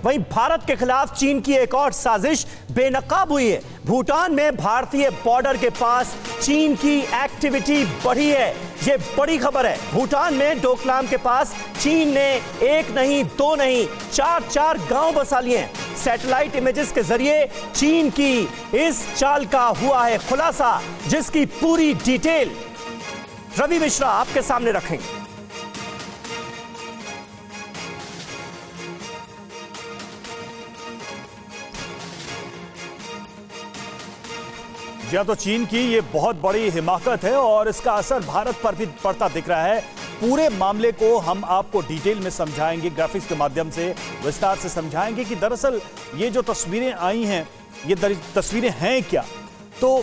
वहीं भारत के खिलाफ चीन की एक और साजिश बेनकाब हुई है। भूटान में भारतीय बॉर्डर के पास चीन की एक्टिविटी बढ़ी है। ये बड़ी खबर है। भूटान में डोकलाम के पास चीन ने एक नहीं, दो नहीं, चार गांव बसा लिए हैं। सैटेलाइट इमेजेस के जरिए चीन की इस चाल का हुआ है खुलासा, जिसकी पूरी डिटेल रवि मिश्रा आपके सामने रखेंगे। जी तो चीन की ये बहुत बड़ी हिमाकत है और इसका असर भारत पर भी पड़ता दिख रहा है। पूरे मामले को हम आपको डिटेल में समझाएंगे, ग्राफिक्स के माध्यम से विस्तार से समझाएंगे कि दरअसल ये जो तस्वीरें आई हैं ये तस्वीरें हैं क्या। तो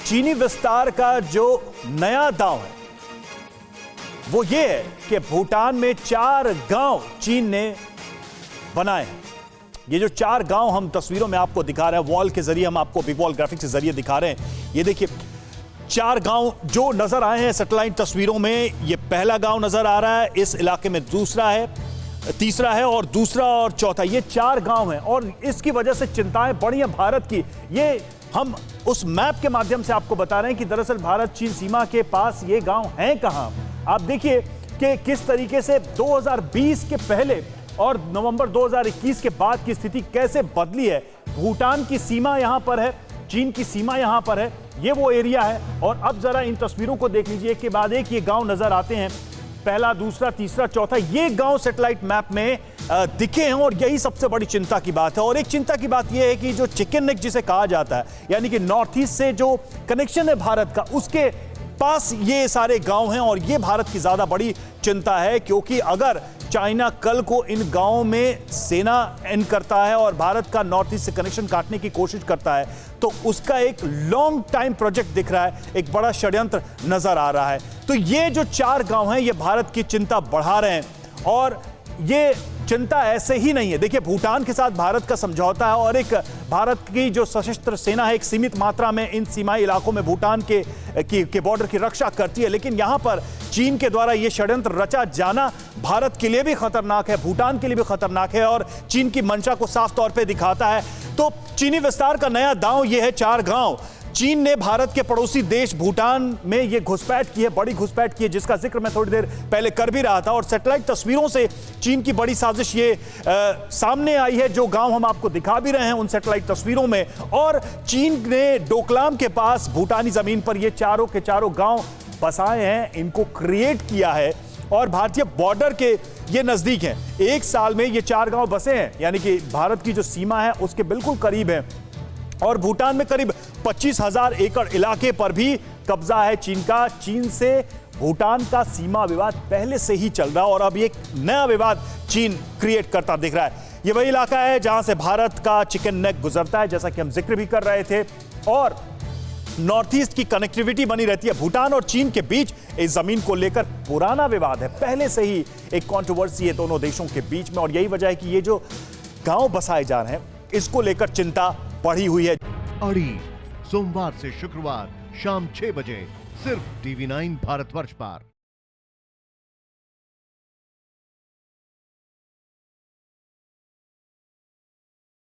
चीनी विस्तार का जो नया दांव है वो ये है कि भूटान में 4 गांव चीन ने बनाए हैं। ये जो 4 गांव हम तस्वीरों में आपको दिखा रहे हैं, वॉल के जरिए हम आपको बिग वॉल ग्राफिक्स के जरिए दिखा रहे हैं। ये देखिए 4 गांव जो नजर आए हैं सैटेलाइट तस्वीरों में। ये पहला गांव नजर आ रहा है, इस इलाके में दूसरा है, तीसरा है और दूसरा और चौथा। ये 4 गांव हैं और इसकी वजह से चिंताएं बढ़ी हैं भारत की। ये हम उस मैप के माध्यम से आपको बता रहे हैं कि दरअसल भारत चीन सीमा के पास ये गांव हैं कहां। आप देखिए कि किस तरीके से 2020 के पहले और नवंबर 2021 के बाद की स्थिति कैसे बदली है। भूटान की सीमा यहां पर है, चीन की सीमा यहां पर है, ये वो एरिया है। और अब जरा इन तस्वीरों को देख लीजिए, एक के बाद एक ये गांव नजर आते हैं। पहला, दूसरा, तीसरा, चौथा, ये गांव सैटेलाइट मैप में दिखे हैं और यही सबसे बड़ी चिंता की बात है। और एक चिंता की बात यह है कि जो चिकन नेक जिसे कहा जाता है, यानी कि नॉर्थ ईस्ट से जो कनेक्शन है भारत का, उसके पास ये सारे गांव हैं और ये भारत की ज्यादा बड़ी चिंता है। क्योंकि अगर चाइना कल को इन गांवों में सेना एन करता है और भारत का नॉर्थ ईस्ट से कनेक्शन काटने की कोशिश करता है, तो उसका एक लॉन्ग टाइम प्रोजेक्ट दिख रहा है, एक बड़ा षड्यंत्र नजर आ रहा है। तो ये जो 4 गांव हैं ये भारत की चिंता बढ़ा रहे हैं। और ये चिंता ऐसे ही नहीं है। देखिए भूटान के साथ भारत का समझौता है और एक भारत की जो सशस्त्र सेना है एक सीमित मात्रा में इन सीमाई इलाकों में भूटान के बॉर्डर की रक्षा करती है। लेकिन यहां पर चीन के द्वारा यह षड्यंत्र रचा जाना भारत के लिए भी खतरनाक है, भूटान के लिए भी खतरनाक है और चीन की मंशा को साफ तौर पर दिखाता है। तो चीनी विस्तार का नया दांव यह है 4 गांव। चीन ने भारत के पड़ोसी देश भूटान में यह घुसपैठ की है, बड़ी घुसपैठ की है, जिसका जिक्र मैं थोड़ी देर पहले कर भी रहा था। और सैटेलाइट तस्वीरों से चीन की बड़ी साजिश ये सामने आई है, जो गांव हम आपको दिखा भी रहे हैं उन सैटेलाइट तस्वीरों में। और चीन ने डोकलाम के पास भूटानी जमीन पर ये चारों के चारों गांव बसाए हैं, इनको क्रिएट किया है और भारतीय बॉर्डर के ये नजदीक हैं। 1 साल में ये 4 गांव बसे हैं, यानी कि भारत की जो सीमा है उसके बिल्कुल करीब है। और भूटान में करीब 25,000 एकड़ इलाके पर भी कब्जा है चीन का। चीन से भूटान का सीमा विवाद पहले से ही चल रहा है और अब एक नया विवाद चीन क्रिएट करता दिख रहा है। ये वही इलाका है जहां से भारत का चिकन नेक गुजरता है, जैसा कि हम जिक्र भी कर रहे थे। और नॉर्थ ईस्ट की कनेक्टिविटी बनी रहती है। भूटान और चीन के बीच इस जमीन को लेकर पुराना विवाद है, पहले से ही एक कंट्रोवर्सी है दोनों देशों के बीच में। और यही वजह है कि ये जो गांव बसाए जा रहे हैं इसको लेकर चिंता बढ़ी हुई है। अड़ी सोमवार से शुक्रवार शाम 6 बजे सिर्फ TV9 भारतवर्ष पर।